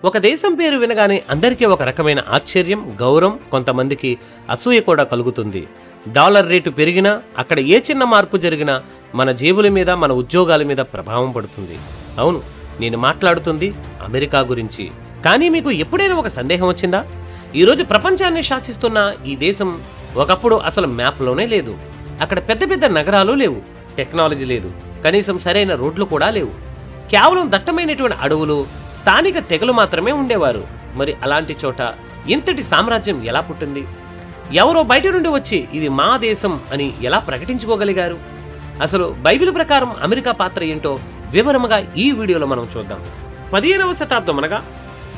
ఒక దేశం పేరు వినగానే అందరికీ ఒక రకమైన ఆశ్చర్యం, గౌరవం, కొంతమందికి అసూయ కూడా కలుగుతుంది. డాలర్ రేటు పెరిగినా, అక్కడ ఏ చిన్న మార్పు జరిగినా మన జేబుల మీద, మన ఉద్యోగాల మీద ప్రభావం పడుతుంది. అవును, నేను మాట్లాడుతుంది అమెరికా గురించి. కానీ మీకు ఎప్పుడైనా ఒక సందేహం వచ్చిందా? ఈరోజు ప్రపంచాన్ని శాసిస్తున్న ఈ దేశం ఒకప్పుడు అసలు మ్యాప్లోనే లేదు. అక్కడ పెద్ద పెద్ద నగరాలు లేవు, టెక్నాలజీ లేదు, కనీసం సరైన రోడ్లు కూడా లేవు. కేవలం దట్టమైనటువంటి అడవులు, స్థానిక తెగలు మాత్రమే ఉండేవారు. మరి అలాంటి చోట ఇంతటి సామ్రాజ్యం ఎలా పుట్టింది? ఎవరో బయట నుండి వచ్చి ఇది మా దేశం అని ఎలా ప్రకటించుకోగలిగారు? అసలు బైబిల్ ప్రకారం అమెరికా పాత్ర ఏంటో వివరముగా ఈ వీడియోలో మనం చూద్దాం. 15వ శతాబ్దం అనగా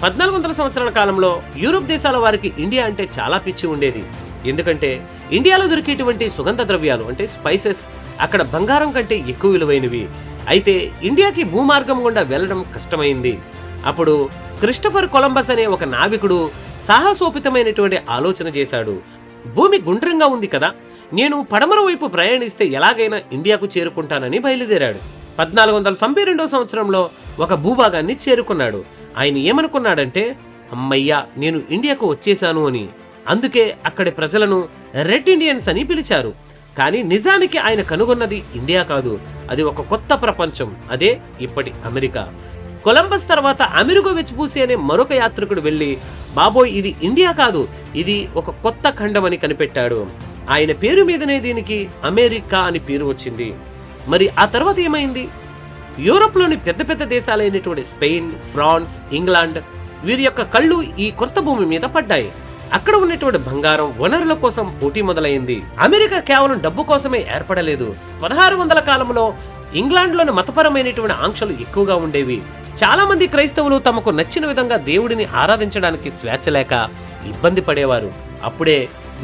1400 సంవత్సరాల కాలంలో యూరోప్ దేశాల వారికి ఇండియా అంటే చాలా పిచ్చి ఉండేది. ఎందుకంటే ఇండియాలో దొరికేటువంటి సుగంధ ద్రవ్యాలు అంటే స్పైసెస్ అక్కడ బంగారం కంటే ఎక్కువ విలువైనవి. అయితే ఇండియాకి భూమార్గం గుండా వెళ్లడం కష్టమైంది. అప్పుడు క్రిస్టఫర్ కొలంబస్ అనే ఒక నావికుడు సాహసోపితమైనటువంటి ఆలోచన చేశాడు. భూమి గుండ్రంగా ఉంది కదా, నేను పడమర వైపు ప్రయాణిస్తే ఎలాగైనా ఇండియాకు చేరుకుంటానని బయలుదేరాడు. 1492 సంవత్సరంలో ఒక భూభాగాన్ని చేరుకున్నాడు. ఆయన ఏమనుకున్నాడంటే, అమ్మయ్యా, నేను ఇండియాకు వచ్చేశాను అని. అందుకే అక్కడి ప్రజలను రెడ్ ఇండియన్స్ అని పిలిచారు. కానీ నిజానికి ఆయన కనుగొన్నది ఇండియా కాదు, అది ఒక కొత్త ప్రపంచం. అదే ఇప్పటి అమెరికా. కొలంబస్ తర్వాత అమెరికా వెచ్చిపూసి అనే మరొక యాత్రికుడు వెళ్ళి, బాబోయ్, ఇది ఇండియా కాదు, ఇది ఒక కొత్త ఖండం అని కనిపెట్టాడు. ఆయన పేరు మీదనే దీనికి అమెరికా అని పేరు వచ్చింది. మరి ఆ తర్వాత ఏమైంది? యూరోప్లోని పెద్ద పెద్ద దేశాలైనటువంటి స్పెయిన్, ఫ్రాన్స్, ఇంగ్లాండ్ వీరి యొక్క కళ్ళు ఈ కొత్త భూమి మీద పడ్డాయి. అక్కడ ఉన్నటువంటి బంగారం, వనరుల కోసం పోటీ మొదలైంది. అమెరికా కేవలం డబ్బు కోసమే ఏర్పడలేదు. 1600 కాలంలో ఇంగ్లాండ్లోని మతపరమైనటువంటి ఆంక్షలు ఎక్కువగా ఉండేవి. చాలా మంది క్రైస్తవులు తమకు నచ్చిన విధంగా దేవుడిని ఆరాధించడానికి స్వేచ్ఛ లేక ఇబ్బంది పడేవారు. అప్పుడే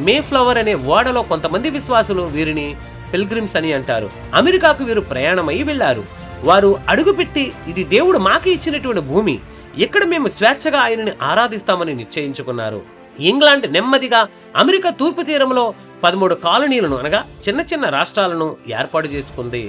మేఫ్లవర్ అనే ఓడలో కొంతమంది విశ్వాసులు, వీరిని పిల్గ్రిమ్స్ అని అంటారు, అమెరికాకు వీరు ప్రయాణమై వెళ్లారు. వారు అడుగుపెట్టి, ఇది దేవుడు మాకి ఇచ్చినటువంటి భూమి, ఇక్కడ మేము స్వేచ్ఛగా ఆయనని ఆరాధిస్తామని నిశ్చయించుకున్నారు. ఇంగ్లాండ్ నెమ్మదిగా అమెరికా తూర్పు తీరంలో 13 కాలనీలను అనగా చిన్న చిన్న రాష్ట్రాలను ఏర్పాటు చేసుకుంది.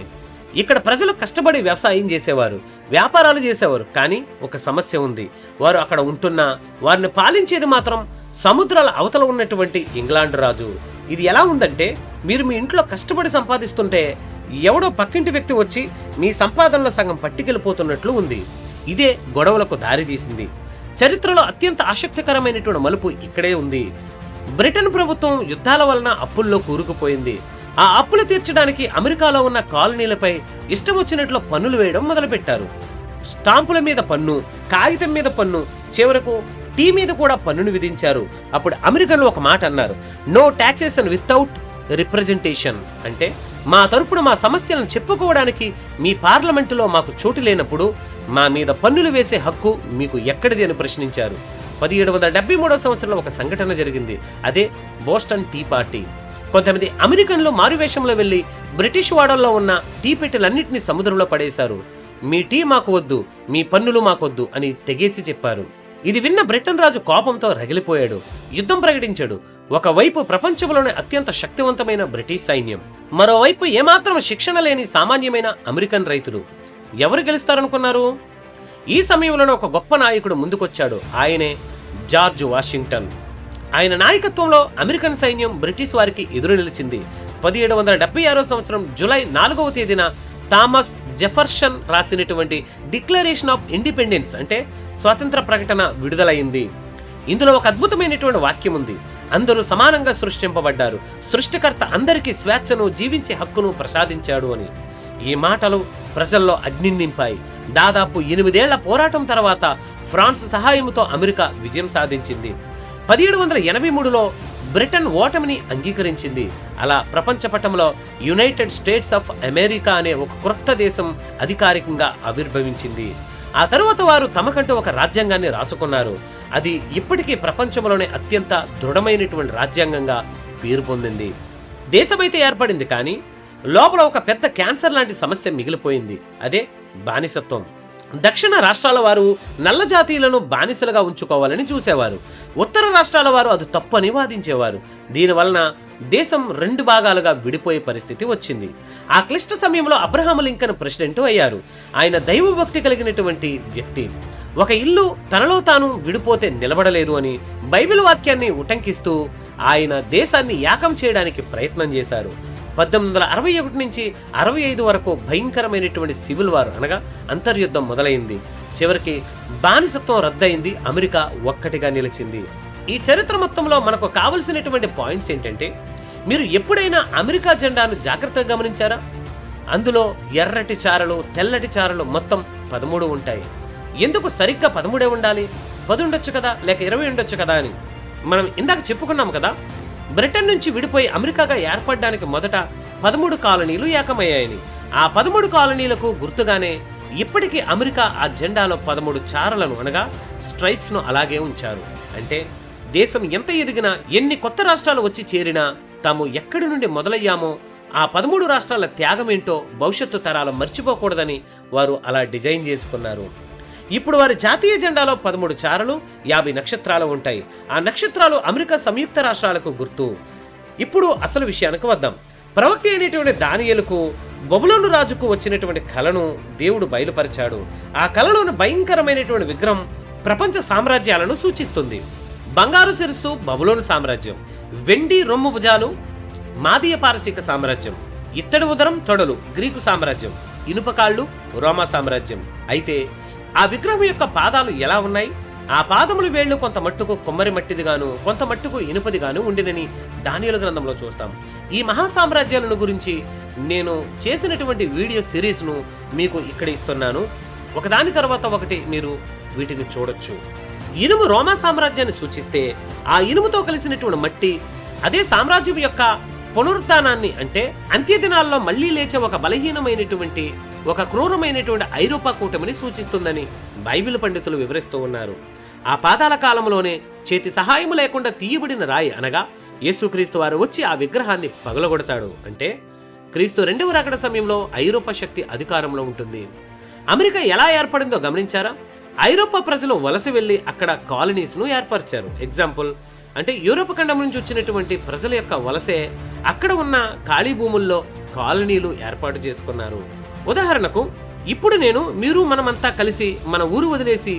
ఇక్కడ ప్రజలు కష్టపడి వ్యవసాయం చేసేవారు, వ్యాపారాలు చేసేవారు. కానీ ఒక సమస్య ఉంది. వారు అక్కడ ఉంటున్నా వారిని పాలించేది మాత్రం సముద్రాల అవతల ఉన్నటువంటి ఇంగ్లాండ్ రాజు. ఇది ఎలా ఉందంటే, మీరు మీ ఇంట్లో కష్టపడి సంపాదిస్తుంటే ఎవడో పక్కింటి వ్యక్తి వచ్చి మీ సంపాదనలో సగం పట్టుకెళ్ళిపోతున్నట్లు ఉంది. ఇదే గొడవలకు దారితీసింది. చరిత్రలో అత్యంత ఆసక్తికరమైనటువంటి మలుపు ఇక్కడే ఉంది. బ్రిటన్ ప్రభుత్వం యుద్ధాల వలన అప్పుల్లో కూరుకుపోయింది. ఆ అప్పులు తీర్చడానికి అమెరికాలో ఉన్న కాలనీలపై ఇష్టం వచ్చినట్లు పన్నులు వేయడం మొదలుపెట్టారు. స్టాంపుల మీద పన్ను, కాగితం మీద పన్ను, చివరకు టీ మీద కూడా పన్నును విధించారు. అప్పుడు అమెరికన్లు ఒక మాట అన్నారు, నో టాక్సేషన్ వితౌట్ రిప్రజెంటేషన్. అంటే మా తరపున మా సమస్యలను చెప్పుకోవడానికి మీ పార్లమెంటులో మాకు చోటు లేనప్పుడు మా మీద పన్నులు వేసే హక్కు మీకు ఎక్కడిది అని ప్రశ్నించారు. 1773 సంవత్సరంలో ఒక సంఘటన జరిగింది. అదే బోస్టన్ టీ పార్టీ. కొంతమంది అమెరికన్లు మారువేషంలో వెళ్లి బ్రిటిష్ వాడల్లో ఉన్న టీ పెట్టెలన్నింటినీ సముద్రంలో పడేశారు. మీ టీ మాకు వద్దు, మీ పన్నులు మాకొద్దు అని తెగేసి చెప్పారు. ఇది విన్న బ్రిటన్ రాజు కోపంతో రగిలిపోయాడు, యుద్ధం ప్రకటించాడు. ఒకవైపు ప్రపంచంలోనే అత్యంత శక్తివంతమైన బ్రిటిష్ సైన్యం, మరోవైపు ఏమాత్రం శిక్షణ లేని సామాన్యమైన అమెరికన్ రైతులు. ఎవరు గెలుస్తారనుకున్నారు? ఈ సమయంలోనే ఒక గొప్ప నాయకుడు ముందుకొచ్చాడు. ఆయనే జార్జ్ వాషింగ్టన్. ఆయన నాయకత్వంలో అమెరికన్ సైన్యం బ్రిటిష్ వారికి ఎదురు నిలిచింది. 1776 సంవత్సరం జూలై 4వ తేదీన థామస్ జెఫర్సన్ రాసినటువంటి డిక్లరేషన్ ఆఫ్ ఇండిపెండెన్స్ అంటే స్వాతంత్ర ప్రకటన విడుదలైంది. ఇందులో ఒక అద్భుతమైనటువంటి వాక్యం ఉంది, అందరూ సమానంగా సృష్టింపబడ్డారు, సృష్టికర్త అందరికీ స్వేచ్ఛను, జీవించే హక్కును ప్రసాదించాడు అని. ఈ మాటలు ప్రజల్లో అగ్ని నింపాయి. దాదాపు 8 ఏళ్ల పోరాటం తర్వాత ఫ్రాన్స్ సహాయంతో అమెరికా విజయం సాధించింది. 1783లో బ్రిటన్ ఓటమిని అంగీకరించింది. అలా ప్రపంచ పటంలో యునైటెడ్ స్టేట్స్ ఆఫ్ అమెరికా అనే ఒక క్రొత్త దేశం అధికారికంగా ఆవిర్భవించింది. ఆ తరువాత వారు తమకంటూ ఒక రాజ్యాంగాన్ని రాసుకున్నారు. అది ఇప్పటికీ ప్రపంచంలోనే అత్యంత దృఢమైనటువంటి రాజ్యాంగంగా పేరు పొందింది. దేశమైతే ఏర్పడింది, కానీ లోపల ఒక పెద్ద క్యాన్సర్ లాంటి సమస్య మిగిలిపోయింది. అదే బానిసత్వం. దక్షిణ రాష్ట్రాల వారు నల్ల జాతీయులను బానిసలుగా ఉంచుకోవాలని చూసేవారు. ఉత్తర రాష్ట్రాల వారు అది తప్పు అని వాదించేవారు. దీనివలన దేశం 2 భాగాలుగా విడిపోయే పరిస్థితి వచ్చింది. ఆ క్లిష్ట సమయంలో అబ్రహాం లింకన్ ప్రెసిడెంట్ అయ్యారు. ఆయన దైవభక్తి కలిగినటువంటి వ్యక్తి. ఒక ఇల్లు తనలో తాను విడిపోతే నిలబడలేదు అని బైబిల్ వాక్యాన్ని ఉటంకిస్తూ ఆయన దేశాన్ని ఏకం చేయడానికి ప్రయత్నం చేశారు. 1861 నుంచి 65 వరకు భయంకరమైనటువంటి సివిల్ వార్ అనగా అంతర్యుద్ధం మొదలైంది. చివరికి బానిసత్వం రద్దయింది, అమెరికా ఒక్కటిగా నిలిచింది. ఈ చరిత్ర మొత్తంలో మనకు కావలసినటువంటి పాయింట్స్ ఏంటంటే, మీరు ఎప్పుడైనా అమెరికా జెండాను జాగ్రత్తగా గమనించారా? అందులో ఎర్రటి చారలు, తెల్లటి చారలు మొత్తం 13 ఉంటాయి. ఎందుకు సరిగ్గా 13 ఉండాలి? 10 ఉండొచ్చు కదా, లేక 20 ఉండొచ్చు కదా అని మనం ఇందాక చెప్పుకున్నాం కదా. బ్రిటన్ నుంచి విడిపోయి అమెరికాగా ఏర్పడడానికి మొదట 13 కాలనీలు ఏకమయ్యాయని. ఆ 13 కాలనీలకు గుర్తుగానే ఇప్పటికీ అమెరికా ఆ జెండాలో 13 చారలను అనగా స్ట్రైప్స్ను అలాగే ఉంచారు. అంటే దేశం ఎంత ఎదిగినా, ఎన్ని కొత్త రాష్ట్రాలు వచ్చి చేరినా, తాము ఎక్కడి నుండి మొదలయ్యామో ఆ 13 రాష్ట్రాల త్యాగమేంటో భవిష్యత్తు తరాలు మర్చిపోకూడదని వారు అలా డిజైన్ చేసుకున్నారు. ఇప్పుడు వారి జాతీయ జెండాలో 13 చారలు, 50 నక్షత్రాలు ఉంటాయి. ఆ నక్షత్రాలు అమెరికా సంయుక్త రాష్ట్రాలకు గుర్తు. ఇప్పుడు అసలు విషయానికి వద్దాం. ప్రవక్త అయినటువంటి దానియేలుకు బబులోను రాజుకు వచ్చినటువంటి కలను దేవుడు బయలుపరిచాడు. ఆ కలలోని భయంకరమైనటువంటి విగ్రహం ప్రపంచ సామ్రాజ్యాలను సూచిస్తుంది. బంగారు శిరస్సు బబులోను సామ్రాజ్యం, వెండి రొమ్ము భుజాలు మాదీయ పారసీక సామ్రాజ్యం, ఇత్తడి ఉదరం తొడలు గ్రీకు సామ్రాజ్యం, ఇనుప కాళ్ళు రోమా సామ్రాజ్యం. అయితే ఆ విగ్రహం యొక్క పాదాలు ఎలా ఉన్నాయి? ఆ పాదముల వేళ్లు కొంత మట్టుకు కొమ్మరి మట్టిదిగాను, కొంత మట్టుకు ఇనుపదిగాను ఉండినని దానియేలు గ్రంథంలో చూస్తాం. ఈ మహాసామ్రాజ్యాలను గురించి నేను చేసినటువంటి వీడియో సిరీస్ను మీకు ఇక్కడ ఇస్తున్నాను. ఒకదాని తర్వాత ఒకటి మీరు వీటిని చూడొచ్చు. ఇనుము రోమా సామ్రాజ్యాన్ని సూచిస్తే, ఆ ఇనుముతో కలిసినటువంటి మట్టి అదే సామ్రాజ్యం యొక్క పునరుత్థానాన్ని, అంటే అంత్యదినాల్లో మళ్లీ లేచే ఒక బలహీనమైనటువంటి, ఒక క్రూరమైనటువంటి ఐరోపా కూటమిని సూచిస్తుందని బైబిల్ పండితులు వివరిస్తూ ఉన్నారు. ఆ పాతాళ కాలంలోనే చేతి సహాయము లేకుండా తీయబడిన రాయి అనగా యేసుక్రీస్తు వారు వచ్చి ఆ విగ్రహాన్ని పగలగొడతాడు. అంటే క్రీస్తు 2వ రాకడ సమయంలో ఐరోపా శక్తి అధికారంలో ఉంటుంది. అమెరికా ఎలా ఏర్పడిందో గమనించారా? ఐరోపా ప్రజలు వలస వెళ్లి అక్కడ కాలనీస్ను ఏర్పరిచారు. ఎగ్జాంపుల్ అంటే యూరోప్ ఖండం నుంచి వచ్చినటువంటి ప్రజల యొక్క వలసే అక్కడ ఉన్న ఖాళీ భూముల్లో కాలనీలు ఏర్పాటు చేసుకున్నారు. ఉదాహరణకు ఇప్పుడు మీరు మనమంతా కలిసి మన ఊరు వదిలేసి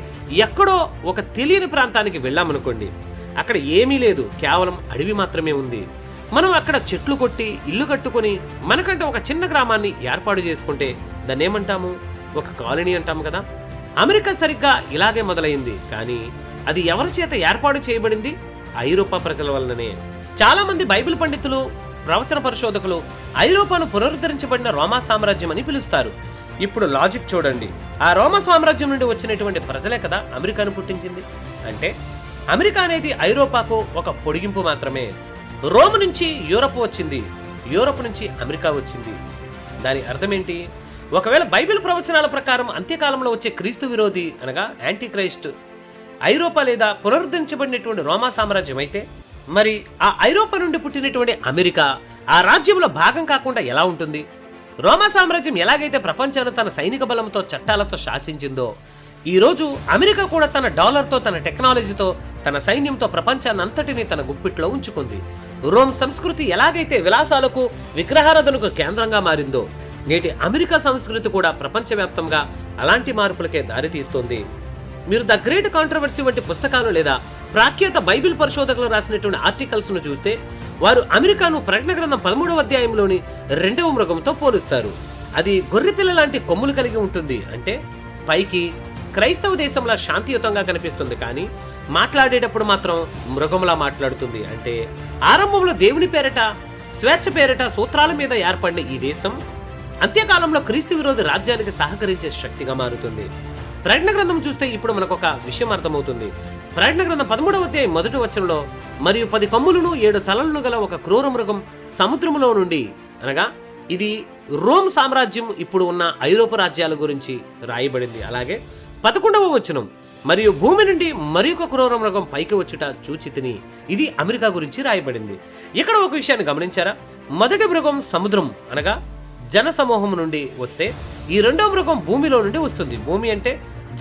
ఎక్కడో ఒక తెలియని ప్రాంతానికి వెళ్ళామనుకోండి. అక్కడ ఏమీ లేదు, కేవలం అడవి మాత్రమే ఉంది. మనం అక్కడ చెట్లు కొట్టి ఇల్లు కట్టుకొని మనకంటే ఒక చిన్న గ్రామాన్ని ఏర్పాటు చేసుకుంటే దాన్ని ఏమంటాము? ఒక కాలనీ అంటాము కదా. అమెరికా సరిగ్గా ఇలాగే మొదలైంది. కానీ అది ఎవరి చేత ఏర్పాటు చేయబడింది? ఐరోపా ప్రజల వలననే. చాలా మంది బైబిల్ పండితులు, ప్రవచన పరిశోధకులు ఐరోపాను పునరుద్ధరించబడిన రోమా సామ్రాజ్యం అని పిలుస్తారు. ఇప్పుడు లాజిక్ చూడండి. ఆ రోమా సామ్రాజ్యం నుండి వచ్చినటువంటి ప్రజలే కదా అమెరికాను పుట్టించింది. అంటే అమెరికా అనేది ఐరోపాకు ఒక పొడిగింపు మాత్రమే. రోమ్ నుంచి యూరప్ వచ్చింది, యూరప్ నుంచి అమెరికా వచ్చింది. దాని అర్థమేంటి? ఒకవేళ బైబిల్ ప్రవచనాల ప్రకారం అంత్యకాలంలో వచ్చే క్రీస్తు విరోధి అనగా యాంటీ క్రైస్ట్ ఐరోపా లేదా పునరుద్ధరించబడినటువంటి రోమా సామ్రాజ్యం అయితే, మరి ఆ ఐరోపా నుండి పుట్టినటువంటి అమెరికా ఆ రాజ్యంలో భాగం కాకుండా ఎలా ఉంటుంది? రోమా సామ్రాజ్యం ఎలాగైతే ప్రపంచాన్ని తన సైనిక బలంతో, చట్టాలతో శాసించిందో, ఈరోజు అమెరికా కూడా తన డాలర్తో, తన టెక్నాలజీతో, తన సైన్యంతో ప్రపంచాన్ని అంతటినీ తన గుప్పిట్లో ఉంచుకుంది. రోమ్ సంస్కృతి ఎలాగైతే విలాసాలకు, విగ్రహారాధనకు కేంద్రంగా మారిందో, నేటి అమెరికా సంస్కృతి కూడా ప్రపంచవ్యాప్తంగా అలాంటి మార్పులకే దారితీస్తోంది. మీరు ద గ్రేట్ కాంట్రవర్సీ వంటి పుస్తకాలు లేదా ప్రాఖ్యాత బైబిల్ పరిశోధకులు రాసినటువంటి ఆర్టికల్స్ను చూస్తే వారు అమెరికాను ప్రకటన గ్రంథం 13వ అధ్యాయంలోని 2వ మృగంతో పోలుస్తారు. అది గొర్రెపిల్ల లాంటి కొమ్ములు కలిగి ఉంటుంది. అంటే పైకి క్రైస్తవ దేశంలా శాంతియుతంగా కనిపిస్తుంది, కానీ మాట్లాడేటప్పుడు మాత్రం మృగంలా మాట్లాడుతుంది. అంటే ఆరంభంలో దేవుని పేరట, స్వేచ్ఛ పేరట సూత్రాల మీద ఏర్పడిన ఈ దేశం అంత్యకాలంలో క్రీస్తు విరోధి రాజ్యానికి సహకరించే శక్తిగా మారుతుంది. ప్రకటన గ్రంథం చూస్తే ఇప్పుడు మనకు ఒక విషయం అర్థమవుతుంది. ప్రకటన గ్రంథం 13వ అధ్యాయం 1వ వచనంలో, మరియు 10 కొమ్ములను 7 తలలను గల ఒక క్రూర మృగం సముద్రములో నుండి, అనగా ఇది రోమ్ సామ్రాజ్యం ఇప్పుడు ఉన్న ఐరోపా రాజ్యాల గురించి రాయబడింది. అలాగే 11వ వచనం, మరియు భూమి నుండి మరి ఒక క్రూర మృగం పైకి వచ్చుట చూచితిని, ఇది అమెరికా గురించి రాయబడింది. ఇక్కడ ఒక విషయాన్ని గమనించారా? మొదటి మృగం సముద్రం అనగా జన సమూహం నుండి వస్తే, ఈ రెండో మృగం భూమిలో నుండి వస్తుంది. భూమి అంటే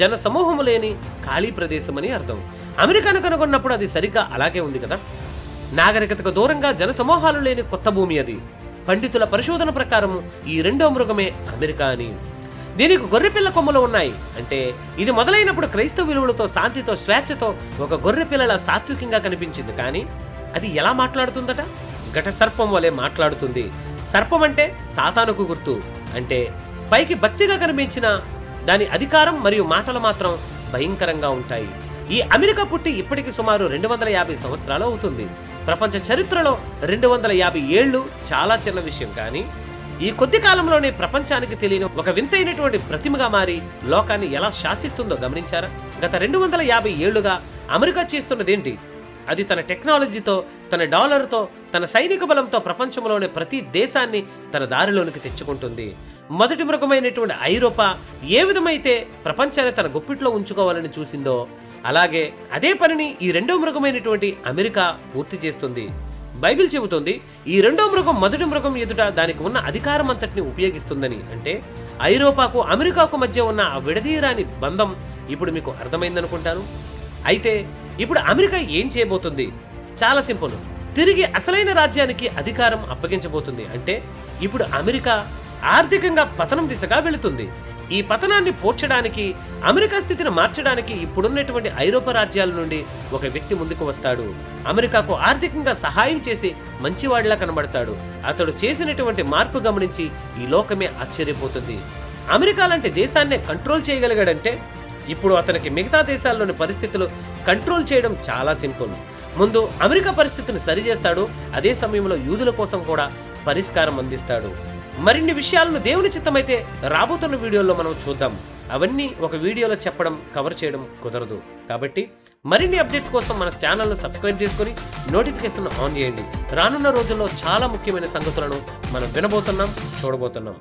జన సమూహము లేని ఖాళీ ప్రదేశం అని అర్థం. అమెరికాను కనుగొన్నప్పుడు అది సరిగ్గా అలాగే ఉంది కదా. నాగరికతకు దూరంగా జన సమూహాలు లేని కొత్త భూమి అది. పండితుల పరిశోధన ప్రకారం ఈ రెండో మృగమే అమెరికా అని. దీనికి గొర్రెపిల్ల కొమ్ములు ఉన్నాయి అంటే ఇది మొదలైనప్పుడు క్రైస్తవ విలువలతో, శాంతితో, స్వేచ్ఛతో ఒక గొర్రెపిల్లల సాత్వికంగా కనిపించింది. కానీ అది ఎలా మాట్లాడుతుందట? ఘట సర్పం వలె మాట్లాడుతుంది. సర్పం అంటే సాతానుకు గుర్తు. అంటే పైకి భక్తిగా కనిపించిన దాని అధికారం మరియు మాటలు మాత్రం భయంకరంగా ఉంటాయి. ఈ అమెరికా పుట్టి ఇప్పటికి సుమారు 250 సంవత్సరాలు అవుతుంది. ప్రపంచ చరిత్రలో 250 ఏళ్లు చాలా చిన్న విషయం. కానీ ఈ కొద్ది కాలంలోనే ప్రపంచానికి తెలియని ఒక వింతైనటువంటి ప్రతిమగా మారి లోకాన్ని ఎలా శాసిస్తుందో గమనించారా? గత 250 ఏళ్లుగా అమెరికా చేస్తున్నదేంటి? అది తన టెక్నాలజీతో, తన డాలర్తో, తన సైనిక బలంతో ప్రపంచంలోని ప్రతి దేశాన్ని తన దారిలోనికి తెచ్చుకుంటుంది. మొదటి మృగమైనటువంటి ఐరోపా ఏ విధమైతే ప్రపంచాన్ని తన గుప్పిట్లో ఉంచుకోవాలని చూసిందో అలాగే అదే పనిని ఈ రెండో మృగమైనటువంటి అమెరికా పూర్తి చేస్తుంది. బైబిల్ చెబుతుంది ఈ రెండో మృగం మొదటి మృగం ఎదుట దానికి ఉన్న అధికారం అంతటిని ఉపయోగిస్తుందని. అంటే ఐరోపాకు అమెరికాకు మధ్య ఉన్న ఆ విడదీయరాని బంధం ఇప్పుడు మీకు అర్థమైందనుకుంటాను. అయితే ఇప్పుడు అమెరికా ఏం చేయబోతుంది? చాలా సింపుల్. తిరిగి అసలైన రాజ్యానికి అధికారం అప్పగించబోతుంది. అంటే ఇప్పుడు అమెరికా ఆర్థికంగా పతనం దిశగా వెళుతుంది. ఈ పతనాన్ని పోడ్చడానికి, అమెరికా స్థితిని మార్చడానికి ఇప్పుడున్నటువంటి ఐరోపా రాజ్యాల నుండి ఒక వ్యక్తి ముందుకు వస్తాడు. అమెరికాకు ఆర్థికంగా సహాయం చేసి మంచివాడిలా కనబడతాడు. అతడు చేసినటువంటి మార్పు గమనించి ఈ లోకమే ఆశ్చర్యపోతుంది. అమెరికా లాంటి దేశాన్నే కంట్రోల్ చేయగలిగాడంటే ఇప్పుడు అతనికి మిగతా దేశాల్లోని పరిస్థితులు కంట్రోల్ చేయడం చాలా సింపుల్. ముందు అమెరికా పరిస్థితిని సరిచేస్తాడు. అదే సమయంలో యూదుల కోసం కూడా పరిష్కారం అందిస్తాడు. మరిన్ని విషయాలను దేవుని చిత్తమైతే రాబోతున్న వీడియోలో మనం చూద్దాం. అవన్నీ ఒక వీడియోలో చెప్పడం, కవర్ చేయడం కుదరదు. కాబట్టి మరిన్ని అప్డేట్స్ కోసం మన ఛానల్ను సబ్స్క్రైబ్ చేసుకొని నోటిఫికేషన్ ఆన్ చేయండి. రానున్న రోజుల్లో చాలా ముఖ్యమైన సంగతులను మనం వినబోతున్నాం, చూడబోతున్నాం.